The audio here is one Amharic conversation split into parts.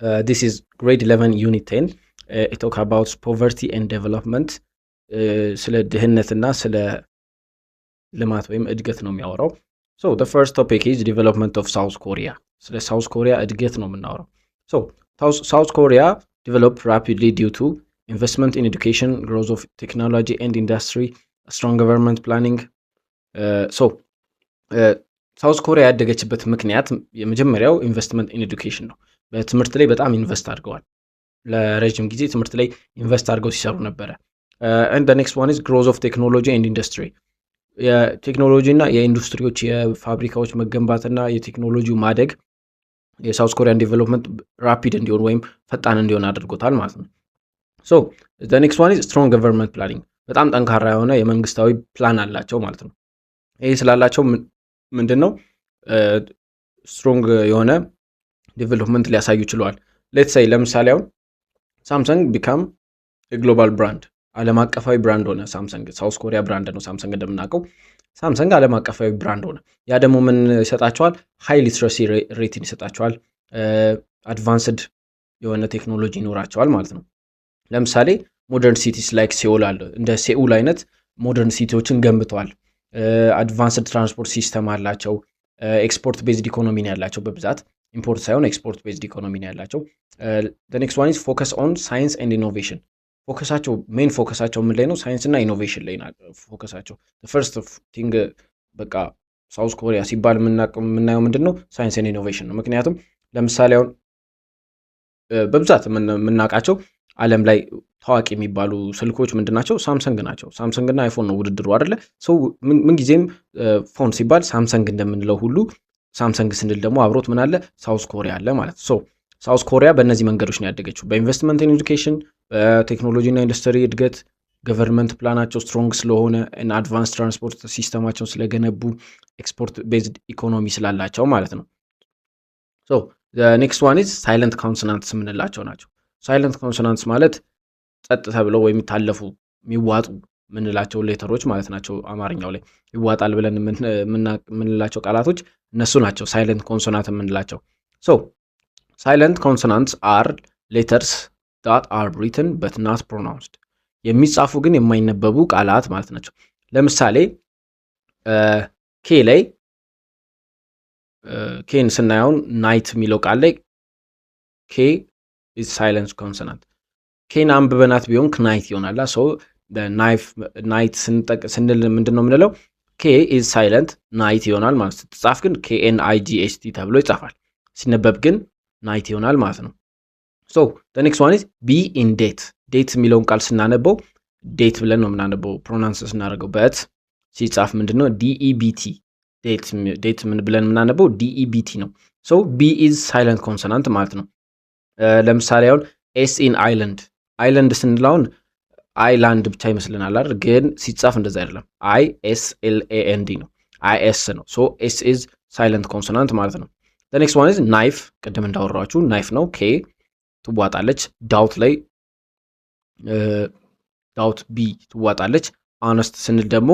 This is grade 11 unit 10. It talk about poverty and development. ስለ ድህነትና ስለ ልማት ወይም እድገት ነው የሚያወራው። So the first topic is development of South Korea. ስለ South Korea እድገት ነው የምናወራው። So South Korea developed rapidly due to investment in education, growth of technology and industry, strong government planning. ሳውዝ ኮሪያ ያደገችበት ምክንያት የመጀመሪያው ኢንቨስትመንት ኢን ኤዱኬሽን ነው። በትምህርት ላይ በጣም ኢንቨስት አድርገዋል። ለረጅም ጊዜ ትምህርት ላይ ኢንቨስት አድርገው ሲሰሩ ነበረ። and the next one is growth of technology and industry. የቴክኖሎጂ እና የኢንዱስትሪዎች የፋብሪካዎች መገንባትና የቴክኖሎጂው ማደግ የሳውዝ ኮሪያን ዴቨሎፕመንት ራፒድ እንዲሆን ወይም ፈጣን እንዲሆን አድርጎታል ማለት ነው። so the next one is strong government planning. በጣም ጠንካራ የሆነ የመንግስታዊ ፕላን አላቸው ማለት ነው። ይሄ ስላላቸው ምንድነው ስትሮንግ የሆነ ዴቨሎፕመንት ሊያሳዩ ይችላል። ሌትስ ሴይ ለምሳሌ አሁን ሳምሰንግ ቢካም ግሎባል ብራንድ ዓለም አቀፋዊ ብራንድ ሆነ። ሳምሰንግ ሳውዝ ኮሪያ ብራንድ ነው። ሳምሰንግ እንደምናውቀው ሳምሰንግ ዓለም አቀፋዊ ብራንድ ሆነ። ያ ደግሞ ምን ይሰጣቸዋል? ሃይ ሊትረሲ ሬትን ይሰጣቸዋል። አድቫንስድ የሆነ ቴክኖሎጂ ይኖራቸዋል ማለት ነው። ለምሳሌ ሞደርን ሲቲስ ላይክ ሴኡል አለ። እንደ ሴኡል አይነት ሞደርን ሲቲዎችን ገንብተዋል። አድቫንስድ ትራንስፖርት ሲስተም አላቸው። ኤክስፖርት ቤዝድ ኢኮኖሚ ነው ያላቸው። በብዛት ኢምፖርት ሳይሆን ኤክስፖርት ቤዝድ ኢኮኖሚ ነው ያላቸው። the next one is focus on science and innovation. ፎከሳቸው ሜን ፎከሳቸው ምን ላይ ነው? ሳይንስ እና ኢኖቬሽን ላይ ነው ፎከሳቸው። the first thing በቃ ሳውዝ ኮሪያ ሲባል የምናየው ምንድነው? ሳይንስ እና ኢኖቬሽን ነው። ምክንያቱም ለምሳሌ አሁን በብዛት የምናውቃቸው ዓለም ላይ ታዋቂ የሚባሉ ስልኮች ምንድናቸው? ሳምሰንግ ናቸው። ሳምሰንግ እና አይፎን ነው ውድድሩ አይደለ? ሰው ምን ጊዜም ፎን ሲባል ሳምሰንግ እንደምንለው ሁሉ ሳምሰንግ ስንል ደግሞ አብሮት ምን አለ? ሳውዝ ኮሪያ አለ ማለት ነው። ሳውዝ ኮሪያ በእነዚህ መንገዶች ነው ያደገችው። በኢንቨስትመንት ኢን ኤዱኬሽን፣ በቴክኖሎጂ እና ኢንዱስትሪ እድገት፣ ገቨርንመንት ፕላናቸው ስትሮንግ ስለሆነ እና አድቫንስ ትራንስፖርት ሲስተማቸውን ስለገነቡ፣ ኤክስፖርት ቤዝድ ኢኮኖሚ ስላላቸው ማለት ነው። ሶ ኔክስት ዋን ኢዝ ሳይለንት ኮንሶናንትስ የምንላቸው ናቸው። ሳይለንት ኮንሶናንትስ ማለት ጸጥ ተብለው ወይም የሚታለፉ የሚዋጡ ምንላቸው ሌተሮች ማለት ናቸው። አማርኛው ላይ ይዋጣል ብለን ምንላቸው ቃላቶች እነሱ ናቸው ሳይለንት ኮንሶናንት የምንላቸው። ሶ ሳይለንት ኮንሶናንትስ አር ሌተርስ that are written but not pronounced. የሚጻፉ ግን የማይነበቡ ቃላት ማለት ናቸው። ለምሳሌ ኬ ላይ ኬን ስናየው ናይት የሚለው ቃል ላይ ኬ is silent consonant. ኬን አንብበናት ቢሆን ክናይት ይሆናል። ሶ ናይት ስንል ምንድነው የምንለው? ኬ is silent ናይት ይሆናል ማለት ነው። ስትጻፍ ግን KNIGHT ተብሎ ይጻፋል። ሲነበብ ግን ናይት ይሆናል ማለት ነው። so the next one is be in date. date የሚለውን ቃል ስናነበው date ብለን ነው የምናነበው ፕሮናንስ ስናደርገው። በት ሲጻፍ ምንድነው? DEBT date ምን ብለን የምናነበው DEBT ነው። so B is silent consonant ማለት ነው። ለምሳሌ አሁን S in island island ስንላውን አይላንድ ብቻ ይመስልናል አይደል? ግን ሲጻፍ እንደዛ አይደለም። ISLAND ነው። IS ነው። so S is silent consonant ማለት ነው። the next one is knife. ቀደም እንዳወራችሁ knife ነው። K ትዋጣለች። ዳውት ላይ ዳውት ቢ ትዋጣለች። honest ስንል ደግሞ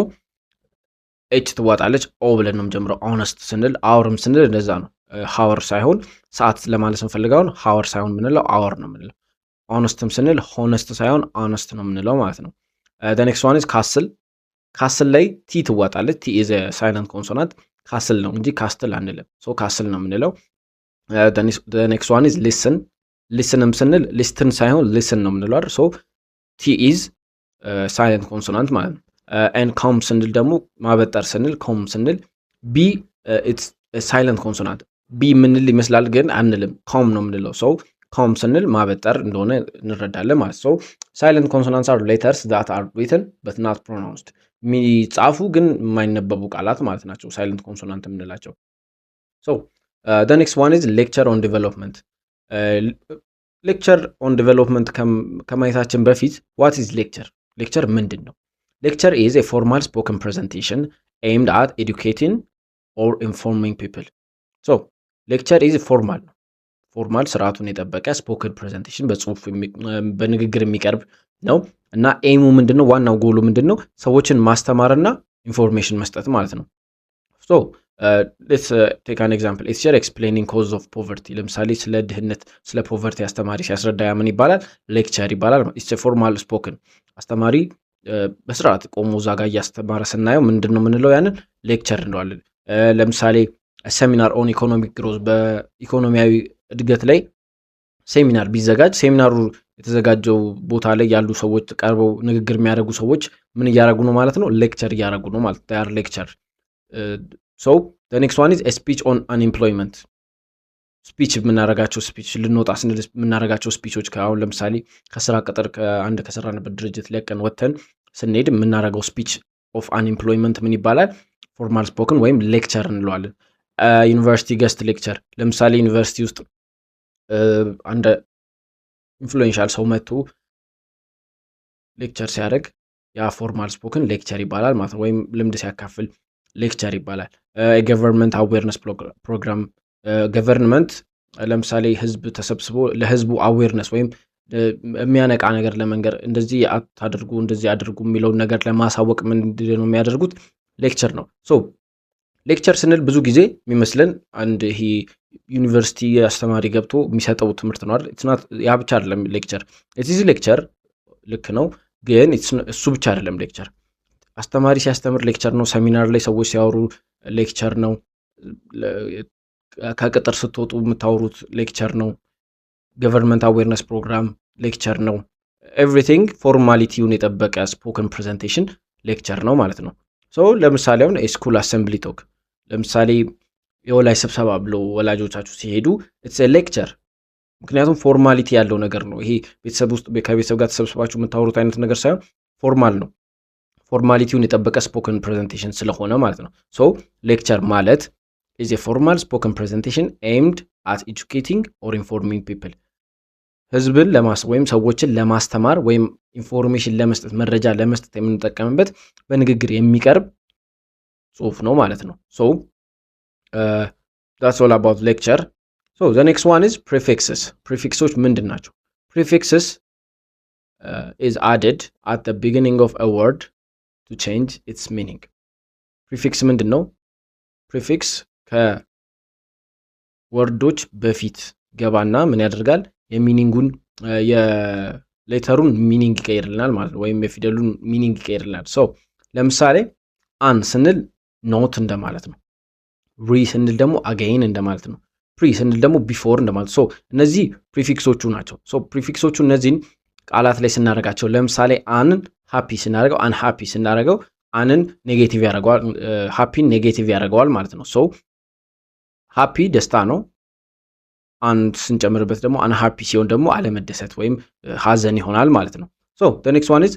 H ትዋጣለች። O ብለን ነው የምጀምረው። honest ስንል አወርም ስንል እንደዛ ነው። ሃወር ሳይሆን ሰዓት ለማለት እንፈልጋውን ሃወር ሳይሆን ምንለው አወር ነው ምንለው። honestም ስንል honest ሳይሆን honest ነው ምንለው ማለት ነው። the next one is castle. castle ላይ T ትዋጣለች። T is a silent consonant. castle ነው እንጂ castle አንልም። so castle ነው ምንለው። the next one is listen. listenም ስንል listen ሳይሆን listen ነው ምንለው አይደል? so T is silent consonant ማለት ነው። and come ስንል ደግሞ ማበጠር ስንል come ስንል B it's a silent consonant. B ምንል ይመስላል ግን አንልም። come ነው ምንለው። so come ስንል ማበጠር እንደሆነ እንረዳለን ማለት ነው። so silent consonants are letters that are written but not pronounced. የሚጻፉ ግን የማይነበቡ ቃላት ማለት ናቸው silent consonant የምንላቸው። so the next one is lecture on development. ሌክቸር ኦን ዴቨሎፕመንት ከማየታችን በፊት what is lecture? ሌክቸር ምንድን ነው? lecture is a formal spoken presentation aimed at educating or informing people. so lecture is formal ስርዓቱን የጠበቀ ስፖከን ፕሬዘንቴሽን በጽሁፍ በንግግር የሚቀርብ ነው እና ኤሙ ምንድነው? ዋናው ጎሉ ምንድነው? ሰዎችን ማስተማርና ኢንፎርሜሽን መስጠት ማለት ነው። so ሌትስ ቴክ አን ኤግዛምፕል ቲቸር ኤክስፕሌኒንግ ኮዝ ኦፍ ፖቨርቲ። ለምሳሌ ስለ ድህነት ስለ ፖቨርቲ አስተማሪ ሲያስረዳ ምን ይባላል? ሌክቸር ይባላል። ኢትስ ፎርማል ስፖክን አስተማሪ በስርዓት ቆሞ እዛ ጋር እያስተማረ ስናየው ምንድን ነው የምንለው? ያንን ሌክቸር እንለዋለን። ለምሳሌ ሴሚናር ኦን ኢኮኖሚክ ግሮዝ በኢኮኖሚያዊ እድገት ላይ ሴሚናር ቢዘጋጅ ሴሚናሩ የተዘጋጀው ቦታ ላይ ያሉ ሰዎች ቀርበው ንግግር የሚያደርጉ ሰዎች ምን እያደረጉ ነው ማለት ነው? ሌክቸር እያደረጉ ነው ማለት ዳር ሌክቸር። ሶ ዘ ኔክስት ዋን ኢዝ ስፒች ኦን አንኤምፕሎይመንት። ስፒች የምናደርጋቸው ስፒች ልንወጣ ስንል የምናደርጋቸው ስፒቾች አሁን ለምሳሌ ከስራ ቅጥር ከአንድ ከሰራንበት ድርጅት ለቀን ወጥተን ስንሄድ የምናደርገው ስፒች ኦፍ አንኤምፕሎይመንት ምን ይባላል? ፎርማል ስፖክን ወይም ሌክቸር እንለዋለን። ዩኒቨርሲቲ ገስት ሌክቸር ለምሳሌ ዩኒቨርሲቲ ውስጥ አንድ ኢንፍሉዌንሻል ሰው መጥቶ ሌክቸር ሲያደርግ ያ ፎርማል ስፖክን ሌክቸር ይባላል ማለት ነው። ወይም ልምድ ሲያካፍል ሌክቸር ይባላል። የገቨርንመንት አዌርነስ ፕሮግራም ገቨርንመንት ለምሳሌ ህዝብ ተሰብስቦ ለህዝቡ አዌርነስ ወይም የሚያነቃ ነገር ለመንገር እንደዚህ አታድርጉ እንደዚህ አድርጉ የሚለውን ነገር ለማሳወቅ ምንድን ነው የሚያደርጉት? ሌክቸር ነው። ሶ ሌክቸር ስንል ብዙ ጊዜ የሚመስለን አንድ ይሄ ዩኒቨርሲቲ አስተማሪ ገብቶ የሚሰጠው ትምህርት ነው አይደል? ያ ብቻ አይደለም ሌክቸር። ኢትስ ሌክቸር ልክ ነው፣ ግን እሱ ብቻ አይደለም ሌክቸር። አስተማሪ ሲያስተምር ሌክቸር ነው። ሰሚናር ላይ ሰዎች ሲያወሩ ሌክቸር ነው። ከቅጥር ስትወጡ የምታወሩት ሌክቸር ነው። ገቨርንመንት አዌርነስ ፕሮግራም ሌክቸር ነው። ኤቭሪቲንግ ፎርማሊቲውን የጠበቀ ስፖክን ፕሬዘንቴሽን ሌክቸር ነው ማለት ነው። ሶ ለምሳሌ አሁን የስኩል አሰምብሊ ቶክ ለምሳሌ የወላጅ ስብሰባ ብለው ወላጆቻችሁ ሲሄዱ ኢትስ ሌክቸር። ምክንያቱም ፎርማሊቲ ያለው ነገር ነው። ይሄ ቤተሰብ ውስጥ ከቤተሰብ ጋር ተሰብስባችሁ የምታወሩት አይነት ነገር ሳይሆን ፎርማል ነው። ፎርማሊቲውን የጠበቀ ስፖክን ፕሬዘንቴሽን ስለሆነ ማለት ነው። ሶ ሌክቸር ማለት ኢዝ ኤ ፎርማል ስፖክን ፕሬዘንቴሽን ኤምድ አት ኤጁኬቲንግ ኦር ኢንፎርሚንግ ፒፕል ህዝብን ወይም ሰዎችን ለማስተማር ወይም ኢንፎርሜሽን ለመስጠት መረጃ ለመስጠት የምንጠቀምበት በንግግር የሚቀርብ ጽሁፍ ነው ማለት ነው። ሶ that's all about lecture. So the next one is prefixes. Prefixes ምንድን ናቸው? Prefixes is added at the beginning of a word to change its meaning. Prefix ምንድን ነው? Prefix ከወርዶች በፊት ገባና ምን ያደርጋል? የሚኒንጉን የሌተሩን ሚኒንግ ይቀይርልናል ማለት ነው። ወይም የፊደሉን ሚኒንግ ይቀይርልናል። ሶ ለምሳሌ አን ስንል ኖት እንደማለት ነው። ሪ ስንል ደግሞ አገይን እንደማለት ነው። ፕሪ ስንል ደግሞ ቢፎር እንደማለት። ሶ እነዚህ ፕሪፊክሶቹ ናቸው። ሶ ፕሪፊክሶቹ እነዚህን ቃላት ላይ ስናደርጋቸው ለምሳሌ አንን ሃፒ ስናደርገው አን ሃፒ ስናደርገው አንን ኔጌቲቭ ያደርገዋል፣ ሃፒን ኔጌቲቭ ያደርገዋል ማለት ነው። ሶ ሃፒ ደስታ ነው። አንድ ስንጨምርበት ደግሞ አን ሃፒ ሲሆን ደግሞ አለመደሰት ወይም ሀዘን ይሆናል ማለት ነው። ሶ the next one is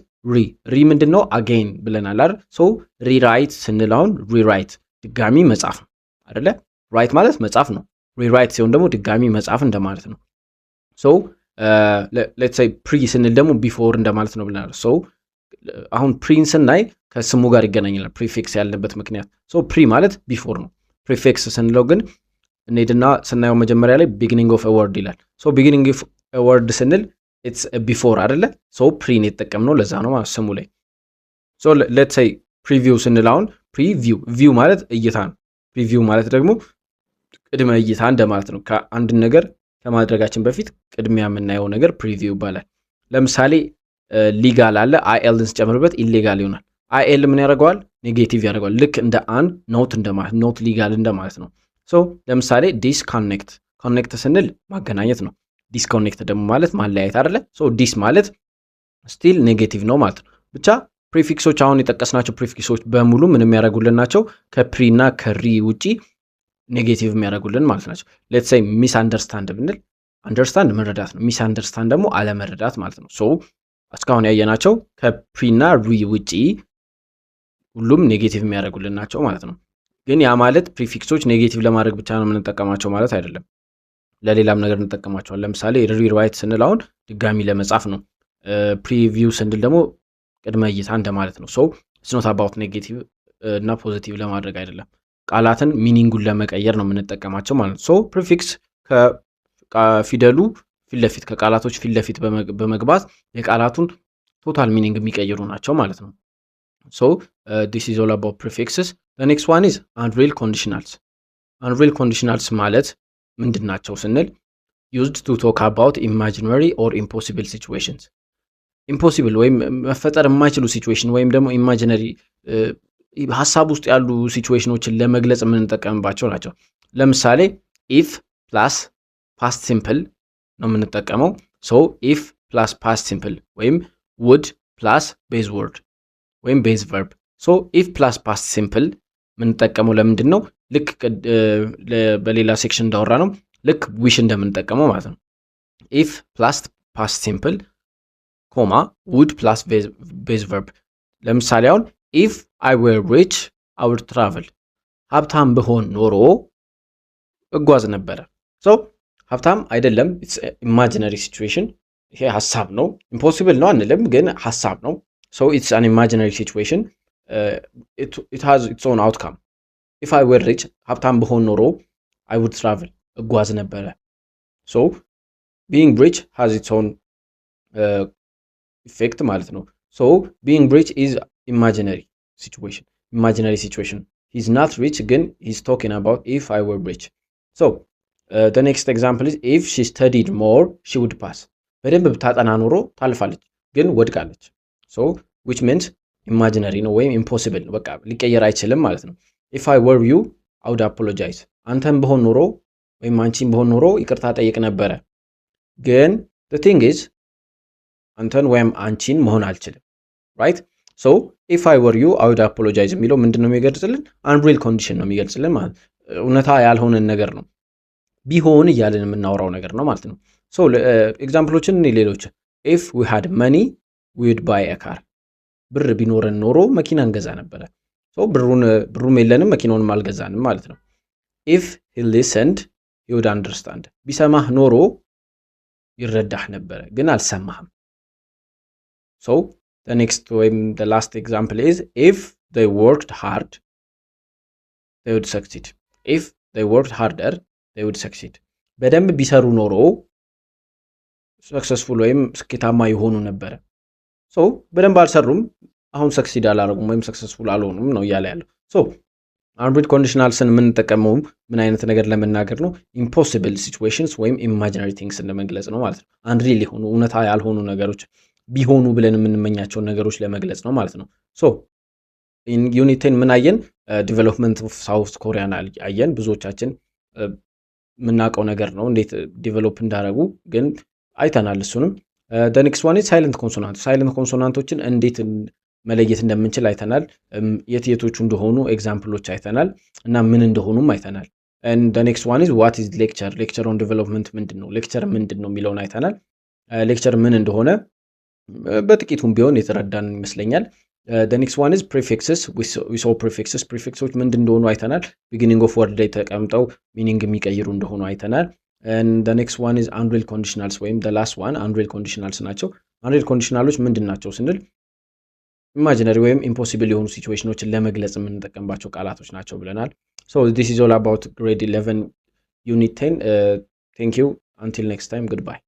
ሪ ምንድን ነው? አገይን ብለናል አይደል? ሶ ሪራይት ስንል አሁን ሪራይት ድጋሚ መጻፍ ነው አይደለ? ራይት ማለት መጻፍ ነው። ሪራይት ሲሆን ደግሞ ድጋሚ መጻፍ እንደማለት ነው። ሶ ሌትስ ሴይ ፕሪ ስንል ደግሞ ቢፎር እንደማለት ነው ብለናል። ሶ አሁን ፕሪን ስናይ ከስሙ ጋር ይገናኛል ፕሪፊክስ ያለበት ምክንያት። ሶ ፕሪ ማለት ቢፎር ነው። ፕሪፊክስ ስንለው ግን እንሄድና ስናየው መጀመሪያ ላይ ቢጊኒንግ ኦፍ ወርድ ይላል። ሶ ቢጊኒንግ ኦፍ ወርድ ስንል ኢትስ ቢፎር አይደለ? ሶ ፕሪን የተጠቀምነው ለዛ ነው ማለት ስሙ ላይ። ሶ ሌትስ ሴይ ፕሪቪው ስንል አሁን ፕሪቪው ቪው ማለት እይታ ነው። ፕሪቪው ማለት ደግሞ ቅድመ እይታ እንደማለት ነው። ከአንድ ነገር ከማድረጋችን በፊት ቅድሚያ የምናየው ነገር ፕሪቪው ይባላል። ለምሳሌ ሊጋል አለ፣ አይኤልን ስጨምርበት ኢሌጋል ይሆናል። አይኤል ምን ያደርገዋል? ኔጌቲቭ ያደርገዋል። ልክ እንደ አን ኖት እንደማለት ኖት ሊጋል እንደማለት ነው። ሶ ለምሳሌ ዲስኮኔክት ኮኔክት ስንል ማገናኘት ነው። ዲስኮኔክት ደግሞ ማለት ማለያየት አይደለ? ሶ ዲስ ማለት ስቲል ኔጌቲቭ ነው ማለት ነው። ብቻ ፕሪፊክሶች አሁን የጠቀስናቸው ፕሪፊክሶች በሙሉ ምን የሚያደርጉልን ናቸው? ከፕሪ እና ከሪ ውጪ ኔጌቲቭ የሚያደርጉልን ማለት ናቸው። ሌትስ ሴይ ሚስ አንደርስታንድ ብንል አንደርስታንድ መረዳት ነው። ሚስ አንደርስታንድ ደግሞ አለመረዳት ማለት ነው። ሶ እስካሁን ያየናቸው ከፕሪ እና ሪ ውጪ ሁሉም ኔጌቲቭ የሚያደርጉልን ናቸው ማለት ነው። ግን ያ ማለት ፕሪፊክሶች ኔጌቲቭ ለማድረግ ብቻ ነው የምንጠቀማቸው ማለት አይደለም። ለሌላም ነገር እንጠቀማቸዋል። ለምሳሌ ሪራይት ስንል አሁን ድጋሚ ለመጻፍ ነው። ፕሪቪው ስንል ደግሞ ቅድመ እይታ እንደማለት ነው። ሶ ኢትስ ኖት አባውት ኔጌቲቭ እና ፖዚቲቭ ለማድረግ አይደለም። ቃላትን ሚኒንጉን ለመቀየር ነው የምንጠቀማቸው ማለት ነው። ሶ ፕሪፊክስ ከፊደሉ ፊት ለፊት ከቃላቶች ፊት ለፊት በመግባት የቃላቱን ቶታል ሚኒንግ የሚቀይሩ ናቸው ማለት ነው። ሶ ዲስ ኢዝ ኦል አባውት ፕሪፊክስስ። The next one is unreal conditionals. unreal conditionals ማለት ምንድን ናቸው ስንል used to talk about imaginary or impossible situations impossible ወይም መፈጠር የማይችሉ ሲቹዌሽን ወይም ደግሞ ኢማጂነሪ ሐሳብ ውስጥ ያሉ ሲቹዌሽኖችን ለመግለጽ የምንጠቀምባቸው ናቸው። ለምሳሌ if plus past simple ነው የምንጠቀመው። so if plus past simple ወይም would plus base word ወይም base verb so if plus past simple የምንጠቀመው ለምንድን ነው? ልክ በሌላ ሴክሽን እንዳወራ ነው ልክ wish እንደምንጠቀመው ማለት ነው። if plus past simple ኮማ would plus base verb ለምሳሌ አሁን if I were rich I would travel ሀብታም ብሆን ኖሮ እጓዝ ነበረ። so ሀብታም አይደለም it's imaginary situation ይሄ ሐሳብ ነው። impossible ነው አንልም ግን ሐሳብ ነው። so it's an imaginary situation it has its own outcome if I were rich ሀብታም ብሆን ኖሮ I would travel እጓዝ ነበረ። so being rich has its own effect ማለት ነው። so being rich is imaginary situation he's not rich ግን he's talking about if I were rich. so the next example is if she studied more she would pass በደንብ ብታጠና ኖሮ ታልፋለች ግን ወድቃለች። so which means imaginary ነው ወይም impossible ነው በቃ ሊቀየር አይችልም ማለት ነው። if I were you I would apologize አንተም በሆን ኖሮ ወይም አንቺም በሆን ኖሮ ይቅርታ ጠይቅ ነበረ ግን the thing is አንተን ወይም አንቺን መሆን አልችልም right so if I were you I would apologize የሚለው ምንድነው የሚገልጽልን? unreal condition ነው የሚገልጽልን ማለት እውነታ ያልሆነን ነገር ነው ቢሆን እያልን የምናወራው ነገር ነው ማለት ነው። so ኤግዛምፕሎችን ሌሎች if we had money we would buy a car ብር ቢኖረን ኖሮ መኪና እንገዛ ነበረ። so ብሩም የለንም መኪናውንም አልገዛንም ማለት ነው። if he listened he would understand ቢሰማህ ኖሮ ይረዳህ ነበረ ግን አልሰማህም። so the next ወይም the last example is if they worked hard they would succeed if they worked harder they would succeed በደንብ ቢሰሩ ኖሮ successful ወይም ስኬታማ ይሆኑ ነበረ። so በደንብ አልሰሩም አሁን succeed አላረጉም ወይም successful አልሆኑም ነው እያለ ያለው። so unreal conditionalsን የምንጠቀመው ምን አይነት ነገር ለመናገር ነው? impossible situations ወይም imaginary things ለመግለጽ ነው ማለት ነው። unreal የሆኑ እውነታ ያልሆኑ ነገሮች ቢሆኑ ብለን የምንመኛቸው ነገሮች ለመግለጽ ነው ማለት ነው። so in unit 10 ምን አየን? development of South Korea አየን። ብዙዎቻችን ምናቀው ነገር ነው እንዴት ዲቨሎፕ እንዳደረጉ ግን አይተናል እሱንም። the next one is silent consonantዎችን እንዴት መለየት እንደምንችል አይተናል። የትየቶቹ እንደሆኑ ኤግዛምፕሎች አይተናል እና ምን እንደሆኑም አይተናል። and the next one is what is lecture on development ምንድነው? lecture ምንድነው የሚለውን አይተናል። lecture ምን እንደሆነ በጥቂቱም ቢሆን የተረዳን ይመስለኛል። the next one is prefixes we saw prefixes ምንድን እንደሆኑ አይተናል። beginning of word ላይ ተቀምጠው meaning የሚቀይሩ እንደሆኑ አይተናል። and the next one is unreal conditionals ወይም the last one unreal conditionals ናቸው። unreal conditionals ምንድን ናቸው ስንል imaginary ወይም impossible የሆኑ ሲቹዌሽኖችን ለመግለጽ የምንጠቀምባቸው ቃላቶች ናቸው ብለናል። so this is all about grade 11 unit 10 thank you until next time goodbye.